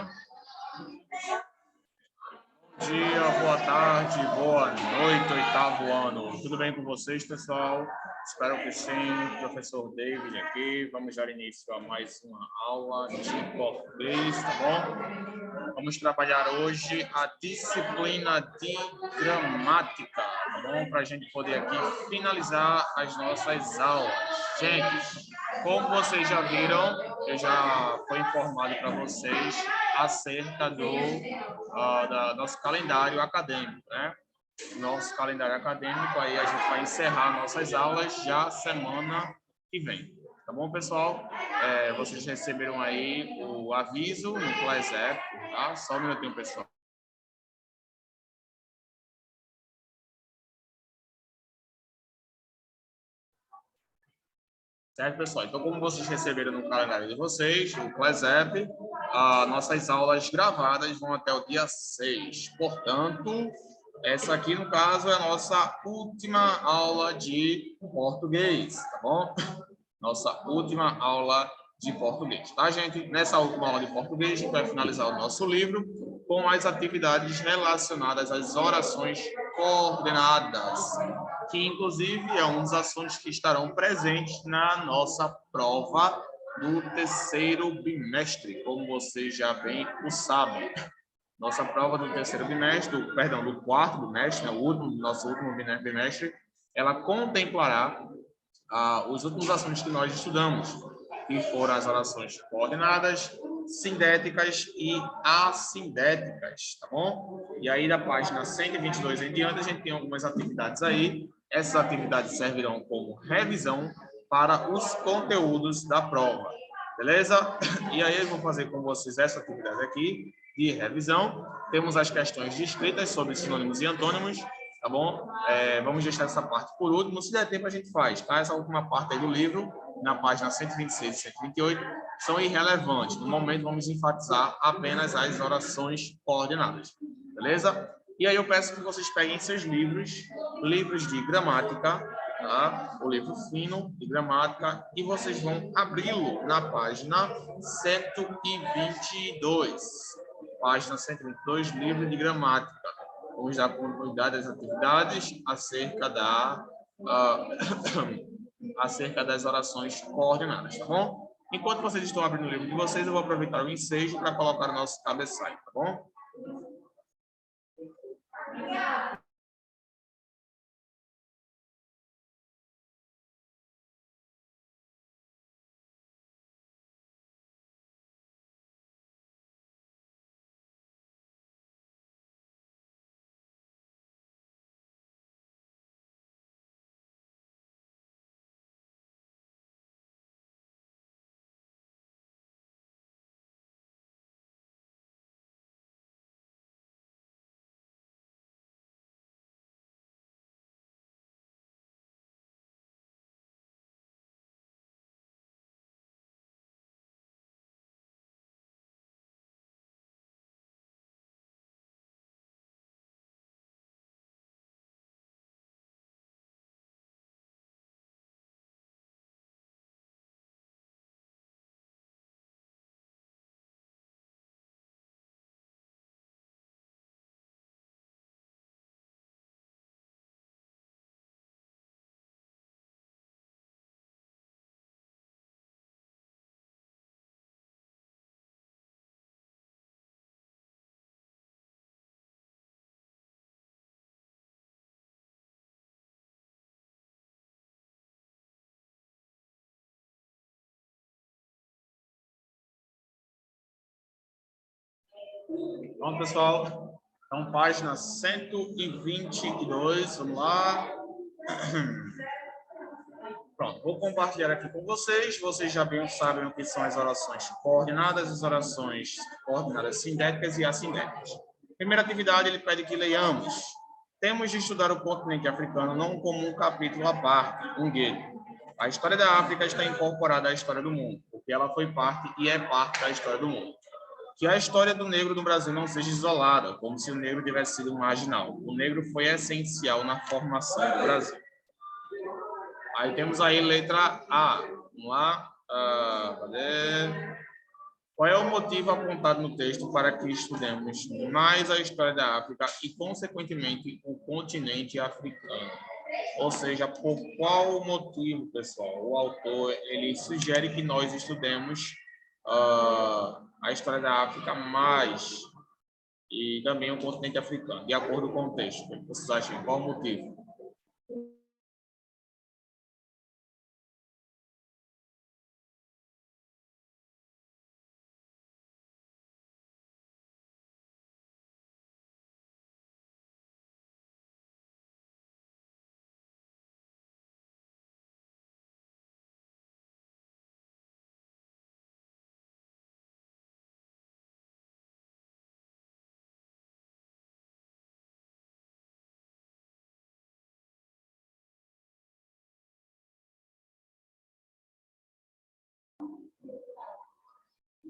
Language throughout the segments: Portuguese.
Bom dia, boa tarde, boa noite, oitavo ano. Tudo bem com vocês, pessoal? Espero que sim. Professor David aqui. Vamos dar início a mais uma aula de português, tá bom? Vamos trabalhar hoje a disciplina de gramática, tá bom? Para a gente poder aqui finalizar as nossas aulas. Gente, como vocês já viram, eu já fui informado para vocês acerca do nosso calendário acadêmico, né? Nosso calendário acadêmico, aí a gente vai encerrar nossas aulas já semana que vem. Tá bom, pessoal? Vocês receberam aí o aviso no ClassApp, tá? Só um minutinho, pessoal. Certo, pessoal? Então, como vocês receberam no calendário de vocês, o ClassApp, nossas aulas gravadas vão até o dia 6. Portanto, essa aqui, no caso, é a nossa última aula de português, tá bom? Nossa última aula de português, tá, gente? Nessa última aula de português, a gente vai finalizar o nosso livro com as atividades relacionadas às orações coordenadas, que, inclusive, é um dos assuntos que estarão presentes na nossa prova do terceiro bimestre, como vocês já bem o sabem. Nossa prova do terceiro bimestre, do quarto bimestre, né, nosso último bimestre, ela contemplará os últimos assuntos que nós estudamos, que foram as orações coordenadas, sindéticas e assindéticas, tá bom? E aí, da página 122 em diante, a gente tem algumas atividades aí. Essas atividades servirão como revisão para os conteúdos da prova, beleza? E aí, eu vou fazer com vocês essa atividade aqui de revisão. Temos as questões descritas sobre sinônimos e antônimos, tá bom? Vamos deixar essa parte por último. Se der tempo, a gente faz, tá? Essa última parte aí do livro, na página 126 e 128, são irrelevantes. No momento, vamos enfatizar apenas as orações coordenadas, beleza? E aí eu peço que vocês peguem seus livros de gramática, tá? O livro fino de gramática, e vocês vão abri-lo na página 122. Página 122, livro de gramática. Vamos dar continuidade às atividades acerca das orações coordenadas, tá bom? Enquanto vocês estão abrindo o livro de vocês, eu vou aproveitar o ensejo para colocar o nosso cabeçalho, tá bom? Pronto, pessoal. Então, página 122, vamos lá. Pronto, vou compartilhar aqui com vocês. Vocês já bem sabem o que são as orações coordenadas, as orações coordenadas sindéticas e assindéticas. Primeira atividade, ele pede que leiamos. Temos de estudar o continente africano não como um capítulo à parte, um gueto. A história da África está incorporada à história do mundo, porque ela foi parte e é parte da história do mundo. Que a história do negro no Brasil não seja isolada, como se o negro tivesse sido marginal. O negro foi essencial na formação do Brasil. Aí temos aí letra A. Vamos lá. Cadê? Qual é o motivo apontado no texto para que estudemos mais a história da África e, consequentemente, o continente africano? Ou seja, por qual motivo, pessoal, o autor ele sugere que nós estudemos a história da África mais e também o continente africano, de acordo com o texto? O que vocês acham? Qual o motivo?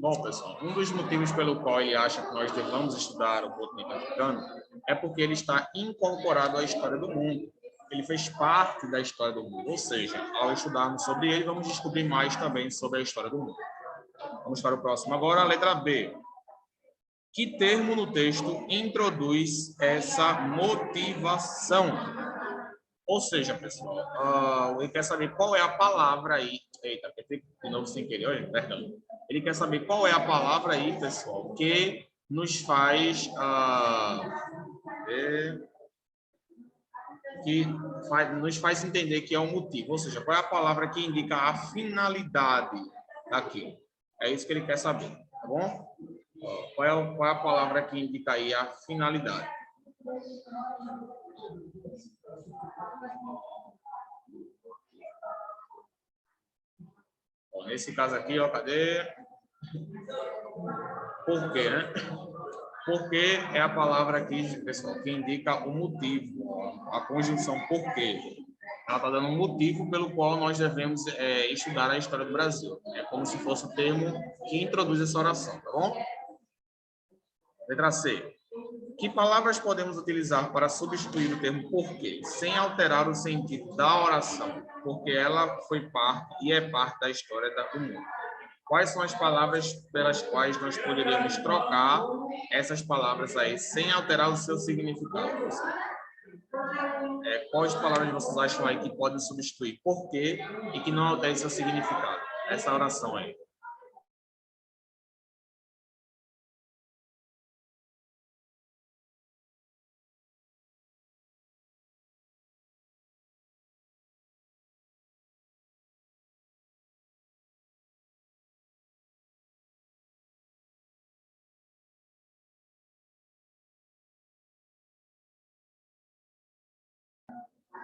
Bom, pessoal, um dos motivos pelo qual ele acha que nós devemos estudar o continente africano é porque ele está incorporado à história do mundo. Ele fez parte da história do mundo, ou seja, ao estudarmos sobre ele, vamos descobrir mais também sobre a história do mundo. Vamos para o próximo agora, a letra B. Que termo no texto introduz essa motivação? Ou seja, pessoal, ele quer saber qual é a palavra aí. Eita, de novo sem querer, olha, perdão. Ele quer saber qual é a palavra aí, pessoal, que nos faz nos faz entender que é um motivo. Ou seja, qual é a palavra que indica a finalidade daquilo? É isso que ele quer saber, tá bom? Qual é a palavra que indica aí a finalidade? Bom, nesse caso aqui, ó, cadê? Por quê, né? Porque é a palavra aqui, pessoal, que indica o motivo, ó, a conjunção por quê. Ela está dando um motivo pelo qual nós devemos estudar a história do Brasil. É como se fosse o termo que introduz essa oração, tá bom? Letra C. Que palavras podemos utilizar para substituir o termo porquê, sem alterar o sentido da oração, porque ela foi parte e é parte da história do mundo? Quais são as palavras pelas quais nós poderíamos trocar essas palavras aí, sem alterar o seu significado? Quais palavras vocês acham aí que podem substituir porquê e que não alterem seu significado? Essa oração aí.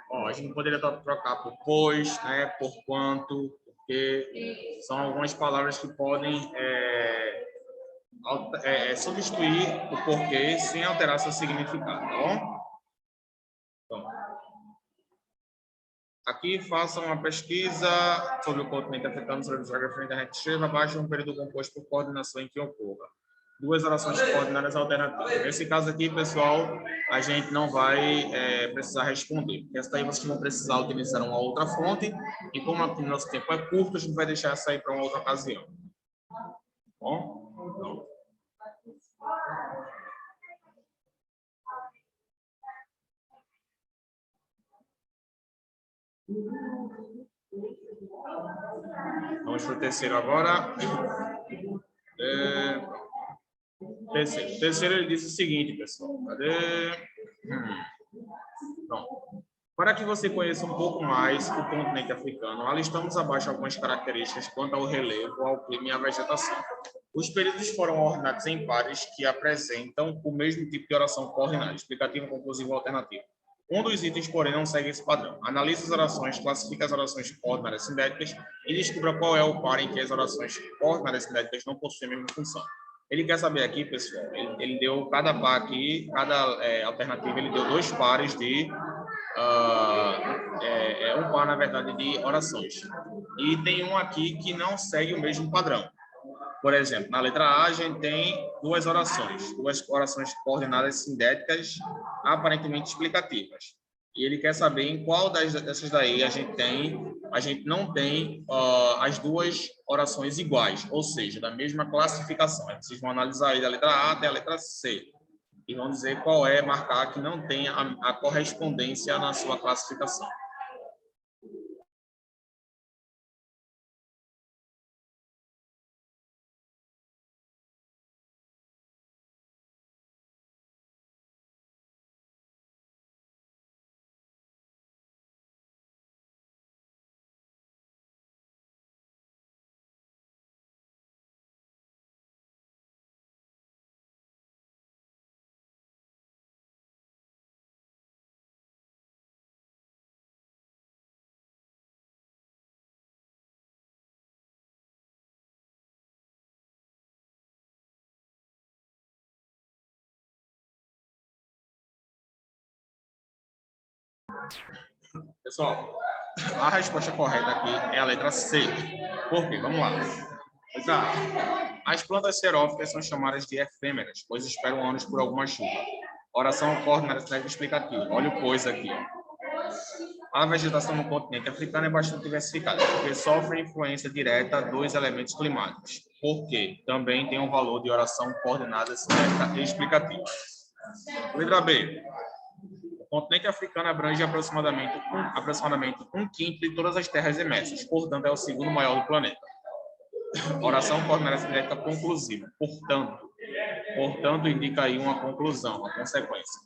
Ó, a gente poderia trocar por pois, né, por quanto, porque são algumas palavras que podem substituir o porquê sem alterar seu significado, tá bom? Então, aqui faça uma pesquisa sobre o continente africano, sobre a geografia da internet. Escreva abaixo um período composto por coordenação em que ocorra duas orações coordenadas alternativas. Nesse caso aqui, pessoal, a gente não vai precisar responder, porque essa daí vocês vão precisar utilizar uma outra fonte, e como aqui o nosso tempo é curto, a gente vai deixar essa aí para uma outra ocasião. Bom? Então, vamos para o terceiro agora. Terceiro, ele diz o seguinte, pessoal. Cadê? Bom, para que você conheça um pouco mais o continente africano, alistamos abaixo algumas características quanto ao relevo, ao clima e à vegetação. Os períodos foram ordenados em pares que apresentam o mesmo tipo de oração coordenada, explicativo, conclusivo ou alternativo. Um dos itens, porém, não segue esse padrão. Analise as orações, classifique as orações coordenadas sintéticas e descubra qual é o par em que as orações coordenadas sintéticas não possuem a mesma função. Ele quer saber aqui, pessoal, ele deu cada par aqui, cada alternativa, ele deu dois pares de... um par, na verdade, de orações. E tem um aqui que não segue o mesmo padrão. Por exemplo, na letra A, a gente tem duas orações coordenadas sintéticas, aparentemente explicativas. E ele quer saber em qual dessas daí a gente tem a gente não tem as duas orações iguais, ou seja, da mesma classificação. Aí vocês vão analisar aí da letra A até a letra C e vão dizer qual é, marcar que não tem a correspondência na sua classificação. Pessoal, a resposta correta aqui é a letra C. Por quê? Vamos lá. Letra A. As plantas xerófitas são chamadas de efêmeras, pois esperam anos por alguma chuva. Oração ocorre na cidade explicativa. Olha o pois aqui. A vegetação no continente africano é bastante diversificada, porque sofre influência direta dos elementos climáticos. Por quê? Também tem um valor de oração coordenada, simétrica e explicativa. Letra B. O continente africano abrange aproximadamente um quinto de todas as terras emersas, portanto, é o segundo maior do planeta. Oração coordenada simétrica conclusiva. Portanto, indica aí uma conclusão, uma consequência.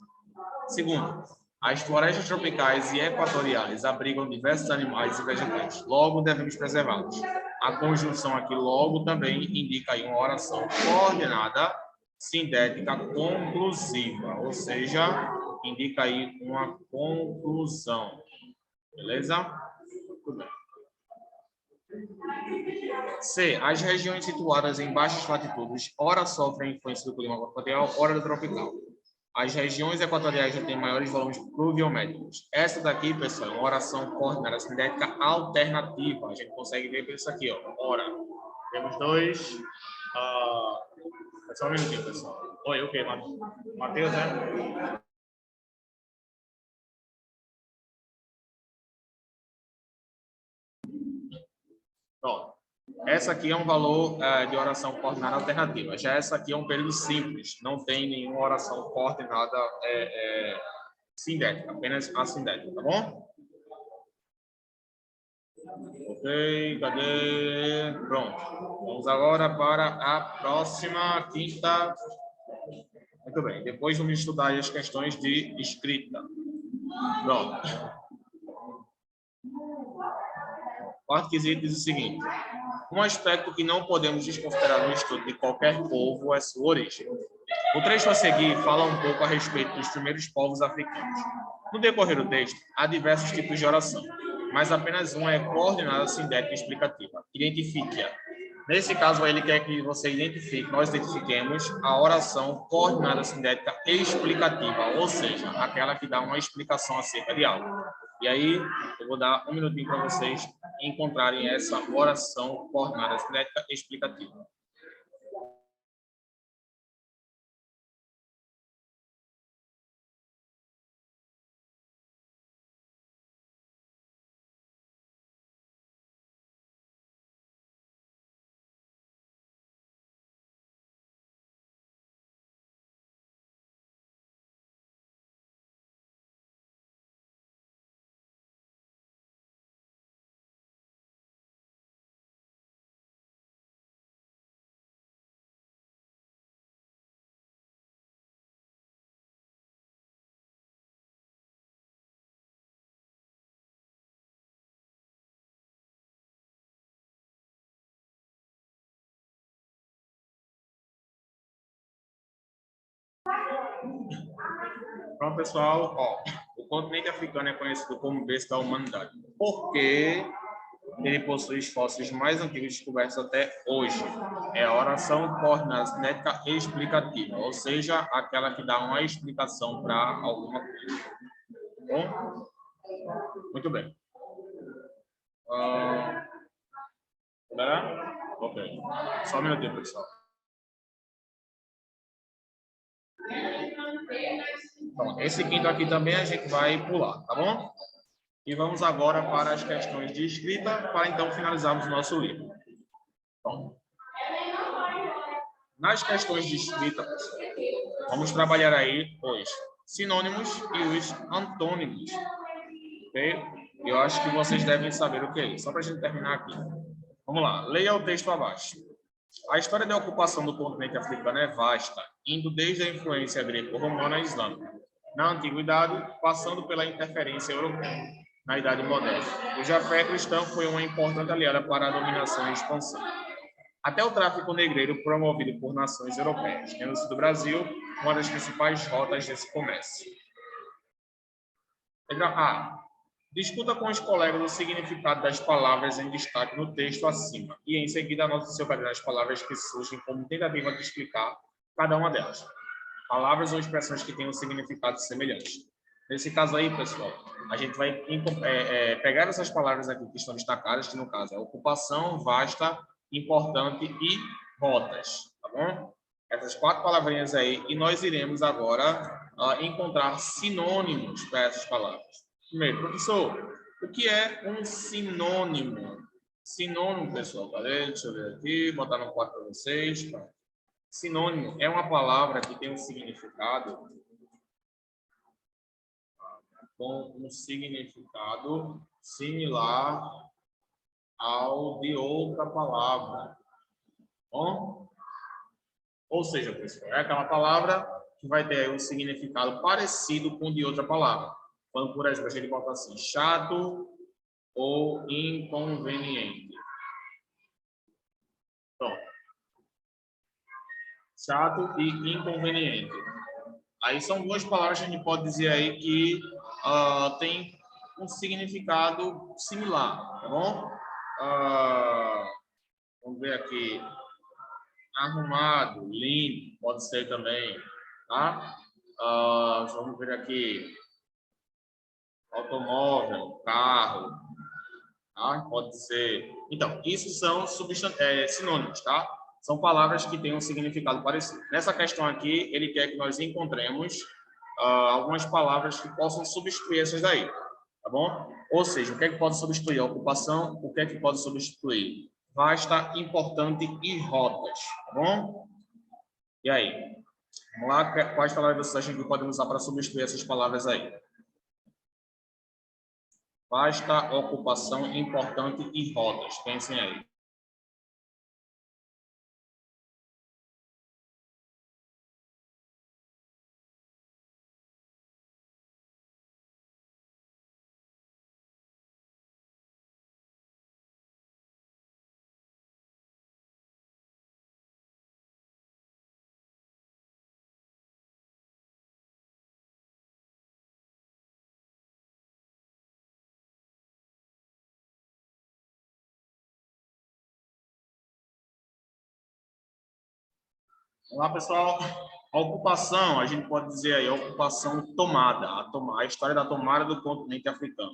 Segundo, as florestas tropicais e equatoriais abrigam diversos animais e vegetais. Logo, devemos preservá-los. A conjunção aqui, logo, também indica aí uma oração coordenada sindética conclusiva, ou seja, indica aí uma conclusão. Beleza? Muito bem. C. As regiões situadas em baixas latitudes, ora sofrem a influência do clima equatorial, ora do tropical. As regiões equatoriais já têm maiores volumes pluviométricos. Essa daqui, pessoal, é uma oração coordenada sindética alternativa. A gente consegue ver por isso aqui, ó. Ora, temos dois. Só um minutinho, pessoal. Oi, o quê, Matheus, né? Pronto. Essa aqui é um valor de oração coordenada alternativa. Já essa aqui é um período simples, não tem nenhuma oração coordenada sindética, apenas assindética, tá bom? Ok, cadê? Pronto. Vamos agora para a próxima quinta. Muito bem, depois vamos estudar as questões de escrita. Pronto. Quarto quesito diz o seguinte: um aspecto que não podemos desconsiderar no estudo de qualquer povo é sua origem. O trecho a seguir fala um pouco a respeito dos primeiros povos africanos. No decorrer do texto, há diversos tipos de oração, mas apenas uma é coordenada, sindética e explicativa. Identifique-a. Nesse caso, ele quer que você identifique, nós identifiquemos a oração coordenada, sindética e explicativa, ou seja, aquela que dá uma explicação acerca de algo. E aí, eu vou dar um minutinho para vocês encontrarem essa oração coordenada, sindética e explicativa. Pronto, pessoal. Ó, o continente africano é conhecido como berço da humanidade, porque ele possui os fósseis mais antigos descobertos até hoje. É a oração coordenada cinética explicativa, ou seja, aquela que dá uma explicação para alguma coisa. Bom? Muito bem. Ok. Só um minutinho, pessoal. Então, esse quinto aqui também a gente vai pular, tá bom? E vamos agora para as questões de escrita, para então finalizarmos o nosso livro. Bom, nas questões de escrita, pessoal, vamos trabalhar aí os sinônimos e os antônimos. Ok? Eu acho que vocês devem saber o que é isso. Só para a gente terminar aqui. Vamos lá, leia o texto abaixo. A história da ocupação do continente africano é vasta, indo desde a influência greco-romana à islâmica, na antiguidade, passando pela interferência europeia, na Idade Moderna, cuja fé cristã foi uma importante aliada para a dominação e expansão. Até o tráfico negreiro promovido por nações europeias, tendo sido o Brasil uma das principais rotas desse comércio. Letra A. Discuta com os colegas o significado das palavras em destaque no texto acima e, em seguida, anote no seu caderno as palavras que surgem como tentativa de explicar cada uma delas. Palavras ou expressões que tenham significados semelhantes. Nesse caso aí, pessoal, a gente vai pegar essas palavras aqui que estão destacadas, que no caso é ocupação, vasta, importante e rotas, tá bom? Essas 4 palavrinhas aí, e nós iremos agora encontrar sinônimos para essas palavras. Primeiro, professor, o que é um sinônimo? Sinônimo, pessoal, cadê? Deixa eu ver aqui, botar no quadro para vocês. Sinônimo é uma palavra que tem um significado com um significado similar ao de outra palavra. Bom? Ou seja, pessoal, é aquela palavra que vai ter um significado parecido com o de outra palavra. Quando, por exemplo, a gente bota assim, chato ou inconveniente. Pronto. Chato e inconveniente. Aí são 2 palavras que a gente pode dizer aí que tem um significado similar, tá bom? Vamos ver aqui. Arrumado, limpo, pode ser também, tá? Vamos ver aqui. Automóvel, carro, tá? Pode ser. Então, isso são sinônimos, tá? São palavras que têm um significado parecido. Nessa questão aqui, ele quer que nós encontremos algumas palavras que possam substituir essas daí, tá bom? Ou seja, o que é que pode substituir a ocupação, o que é que pode substituir vasta, importante e rotas, tá bom? E aí? Vamos lá, quais palavras vocês acham que podemos usar para substituir essas palavras aí? Vasta, ocupação, importante e rotas. Pensem aí. Vamos lá, pessoal. A ocupação, a gente pode dizer aí, a ocupação tomada. A história da tomada do continente africano.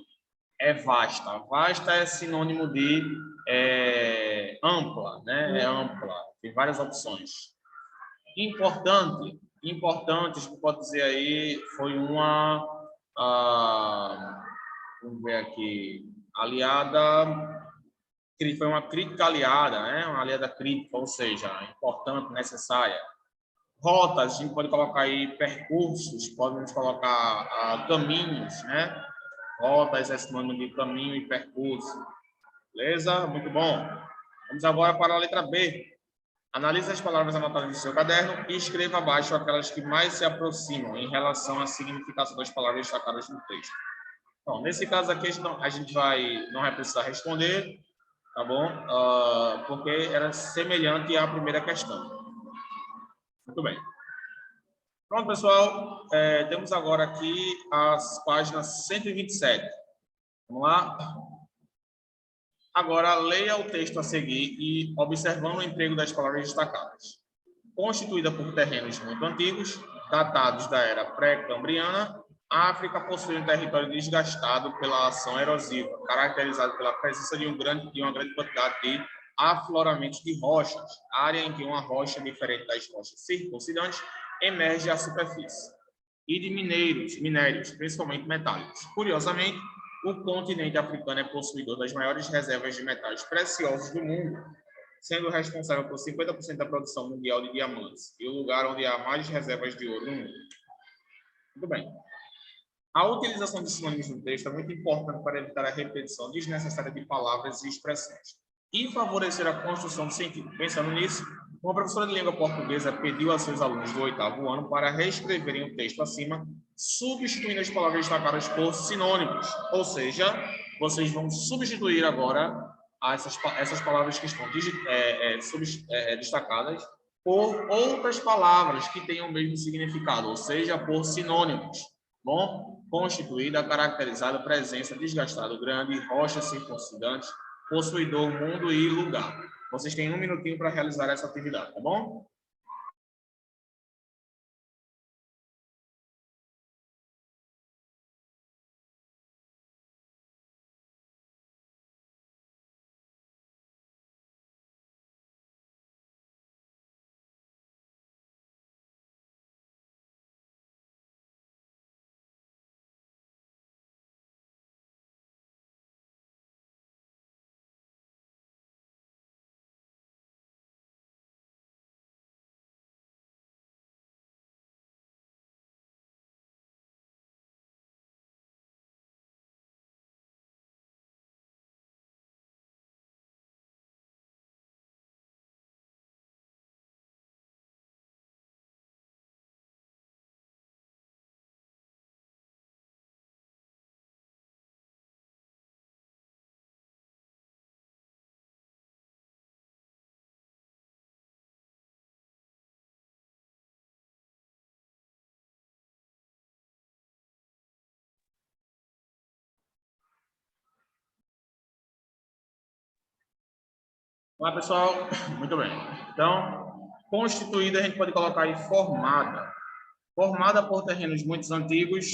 É vasta. Vasta é sinônimo de ampla, né? É ampla. Tem várias opções. Importante. Importante, a gente pode dizer aí, foi uma... vamos ver aqui. Aliada... Foi uma crítica aliada, né? Uma aliada crítica, ou seja, importante, necessária. Rotas, a gente pode colocar aí percursos, podemos colocar caminhos, né? Rotas é sinônimo de caminho e percurso. Beleza? Muito bom. Vamos agora para a letra B. Analise as palavras anotadas no seu caderno e escreva abaixo aquelas que mais se aproximam em relação à significação das palavras destacadas no texto. Então, nesse caso aqui, a gente não vai precisar responder, tá bom? Porque era semelhante à primeira questão. Muito bem. Pronto, pessoal. Temos agora aqui as páginas 127. Vamos lá? Agora, leia o texto a seguir e observando o emprego das palavras destacadas. Constituída por terrenos muito antigos, datados da era pré-cambriana, a África possui um território desgastado pela ação erosiva, caracterizado pela presença de uma grande quantidade de afloramentos de rochas, área em que uma rocha diferente das rochas circuncidantes emerge à superfície, e de minérios, principalmente metálicos. Curiosamente, O continente africano é possuidor das maiores reservas de metais preciosos do mundo, sendo responsável por 50% da produção mundial de diamantes e o lugar onde há mais reservas de ouro no mundo. Muito bem. A utilização de sinônimos no texto é muito importante para evitar a repetição desnecessária de palavras e expressões e favorecer a construção do sentido. Pensando nisso, uma professora de língua portuguesa pediu a seus alunos do 8º ano para reescreverem o texto acima, substituindo as palavras destacadas por sinônimos. Ou seja, vocês vão substituir agora essas palavras que estão destacadas por outras palavras que tenham o mesmo significado, ou seja, por sinônimos. Bom, constituída, caracterizada, presença, desgastado, grande, rocha circuncidante, possuidor, mundo e lugar. Vocês têm 1 minutinho para realizar essa atividade, tá bom? Olá, pessoal. Muito bem. Então, constituída, a gente pode colocar aí formada. Formada por terrenos muito antigos,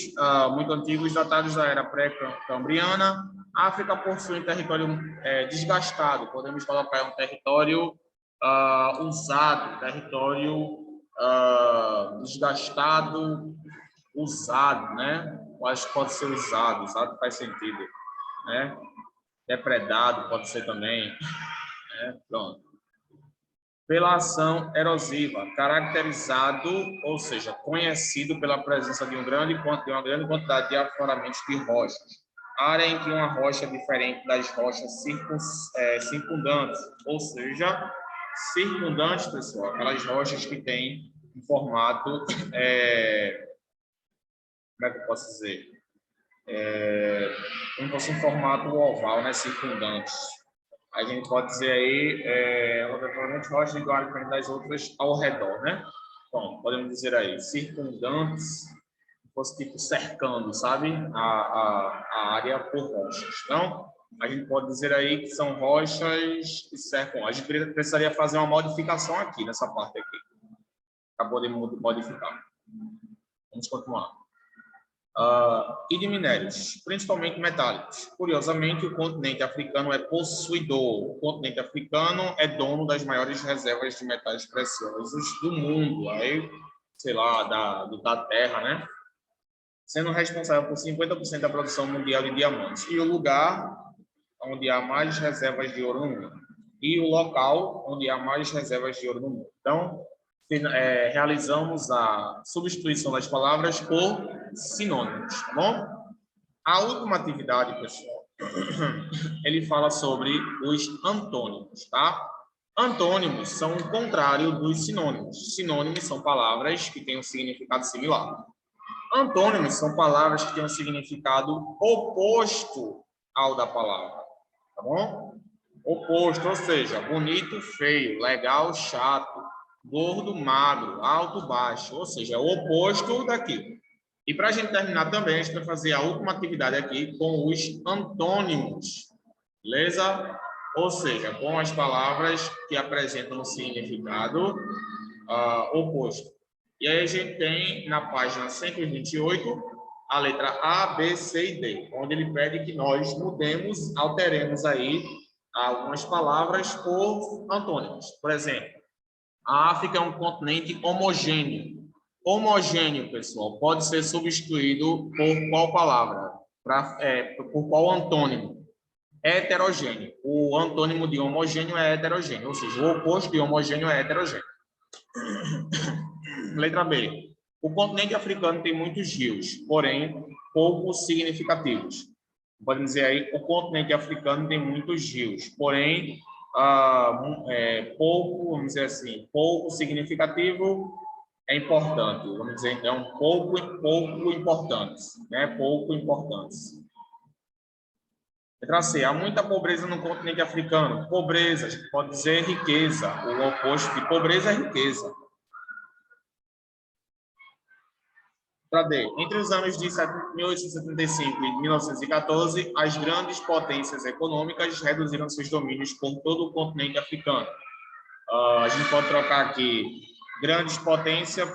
datados da era pré-cambriana. A África possui um território desgastado. Podemos colocar um território usado, território desgastado, usado, né? Eu acho que pode ser usado faz sentido, né? Depredado pode ser também. Pronto. Pela ação erosiva, caracterizado, ou seja, conhecido pela presença de uma grande quantidade de afloramentos de rochas. Área em que uma rocha é diferente das rochas circundantes, ou seja, circundantes, pessoal, aquelas rochas que têm um formato, como é que eu posso dizer? Como fosse um formato oval, né, circundantes. A gente pode dizer aí, obrigatoriamente, rochas iguais das outras ao redor, né? Bom, podemos dizer aí, circundantes, fosse tipo cercando, sabe? A área por rochas. Então, a gente pode dizer aí que são rochas que cercam. A gente precisaria fazer uma modificação aqui, nessa parte aqui. Acabou de modificar. Vamos continuar. E de minérios, principalmente metálicos. Curiosamente, o continente africano é possuidor. O continente africano é dono das maiores reservas de metais preciosos do mundo. Aí, sei lá, da Terra, né? Sendo responsável por 50% da produção mundial de diamantes. E o lugar onde há mais reservas de ouro no mundo. E o local onde há mais reservas de ouro no mundo. Então, realizamos a substituição das palavras por sinônimos, tá bom? A última atividade, pessoal, ele fala sobre os antônimos, tá? Antônimos são o contrário dos sinônimos. Sinônimos são palavras que têm um significado similar. Antônimos são palavras que têm um significado oposto ao da palavra, tá bom? Oposto, ou seja, bonito, feio, legal, chato, gordo, magro, alto, baixo, ou seja, o oposto daqui. E para a gente terminar também, a gente vai fazer a última atividade aqui com os antônimos, beleza? Ou seja, com as palavras que apresentam um significado oposto. E aí a gente tem na página 128 a letra A, B, C e D, onde ele pede que nós mudemos, alteremos aí algumas palavras por antônimos. Por exemplo, a África é um continente homogêneo. Homogêneo, pessoal, pode ser substituído por qual palavra? por qual antônimo? Heterogêneo. O antônimo de homogêneo é heterogêneo, ou seja, o oposto de homogêneo é heterogêneo. Letra B. O continente africano tem muitos rios, porém pouco significativos. Podemos dizer aí, o continente africano tem muitos rios, porém pouco, vamos dizer assim, pouco significativo é importante. Vamos dizer então pouco importantes, né? Pouco importantes. Letra C. Há muita pobreza no continente africano. Pobreza, a gente pode dizer riqueza. O oposto de pobreza é riqueza. Letra D. Entre os anos de 1875 e 1914, as grandes potências econômicas reduziram seus domínios por todo o continente africano. A gente pode trocar aqui grandes potências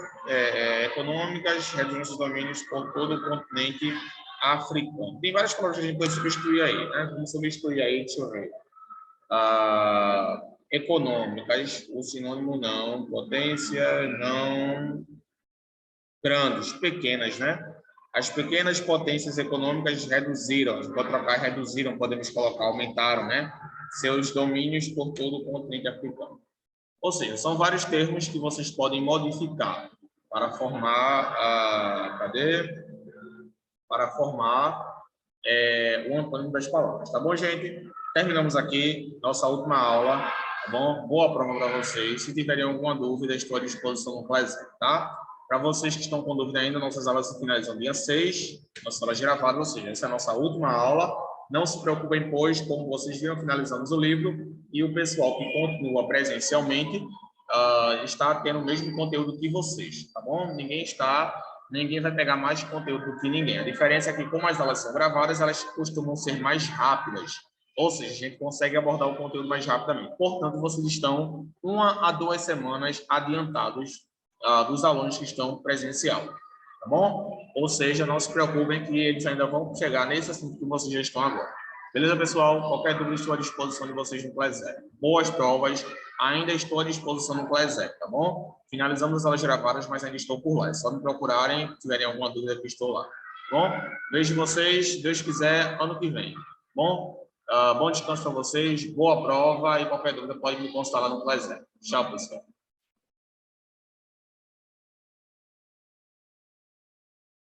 econômicas reduziram seus domínios por todo o continente africano. Tem várias palavras que a gente pode substituir aí, né? Vamos substituir aí, deixa eu ver. Econômicas, o sinônimo não, potência, não, grandes, pequenas, né? As pequenas potências econômicas reduziram, a gente pode trocar reduziram, podemos colocar aumentaram, né? Seus domínios por todo o continente africano. Ou seja, são vários termos que vocês podem modificar para formar Para formar o antônimo das palavras, tá bom, gente? Terminamos aqui nossa última aula, tá bom? Boa prova para vocês. Se tiverem alguma dúvida, estou à disposição no Classroom, tá? Para vocês que estão com dúvida ainda, nossas aulas se finalizam dia 6, nossas aulas gravadas, ou seja, essa é a nossa última aula. Não se preocupem, pois, como vocês viram, finalizamos o livro e o pessoal que continua presencialmente está tendo o mesmo conteúdo que vocês, tá bom? Ninguém vai pegar mais conteúdo do que ninguém. A diferença é que, como as aulas são gravadas, elas costumam ser mais rápidas. Ou seja, a gente consegue abordar o conteúdo mais rapidamente. Portanto, vocês estão 1 a 2 semanas adiantados dos alunos que estão presencial. Tá bom? Ou seja, não se preocupem que eles ainda vão chegar nesse assunto que vocês já estão agora. Beleza, pessoal? Qualquer dúvida, estou à disposição de vocês no Classroom. Boas provas. Ainda estou à disposição no Classroom, tá bom? Finalizamos as aulas gravadas, mas ainda estou por lá. É só me procurarem, se tiverem alguma dúvida que estou lá. Tá bom? Vejo vocês, se Deus quiser, ano que vem. Tá bom? Bom descanso para vocês, boa prova e qualquer dúvida pode me consultar lá no Classroom. Tchau, pessoal.